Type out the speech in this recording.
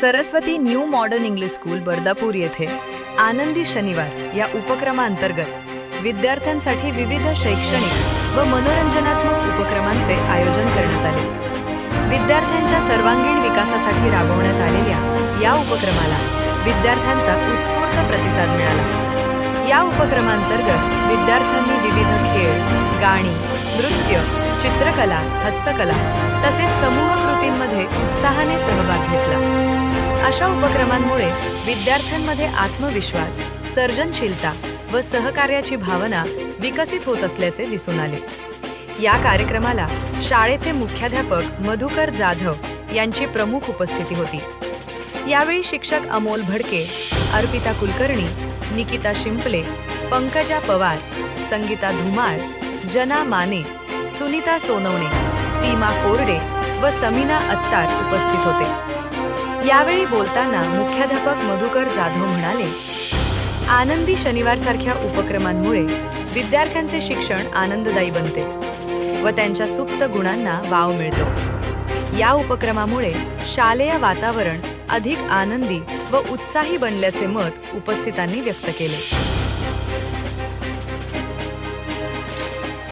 Saraswati new modern English school Bardapur येथे आनंदी शनिवार या उपक्रमांतर्गत विद्यार्थ्यांसाठी विविध शैक्षणिक व मनोरंजनात्मक उपक्रमांचे आयोजन करण्यात आले। विद्यार्थ्यांच्या सर्वांगीण विकासासाठी राबवण्यात आलेल्या या उपक्रमाला विद्यार्थ्यांचा उत्स्फूर्त प्रतिसाद मिळाला। या उपक्रमांतर्गत विद्यार्थ्यांनी विविध खेळ, गाणी, नृत्य, चित्रकला, हस्तकला तसेच समूह कृतींमध्ये उत्साहाने सहभाग घेतला। अशा उपक्रमांमुळे विद्यार्थ्यांमध्ये आत्मविश्वास, सर्जनशीलता व सहकार्याची भावना विकसित होत असल्याचे दिसून आले। या कार्यक्रमाला शाळेचे मुख्याध्यापक मधुकर जाधव यांची प्रमुख उपस्थिती होती। यावेळी शिक्षक अमोल भडके, अर्पिता कुलकर्णी, निकिता शिंपले, पंकजा पवार, संगीता धुमाळ, जना माने, सुनीता सोनवणे, सीमा कोरडे व समीना अत्तार उपस्थित होते। यावेळी बोलताना मुख्याध्यापक मधुकर जाधव म्हणाले, आनंदी शनिवारसारख्या उपक्रमांमुळे विद्यार्थ्यांचे शिक्षण आनंददायी बनते व त्यांच्या सुप्त गुणांना वाव मिळतो। या उपक्रमामुळे शालेय वातावरण अधिक आनंदी व उत्साही बनल्याचे मत उपस्थितांनी व्यक्त केले।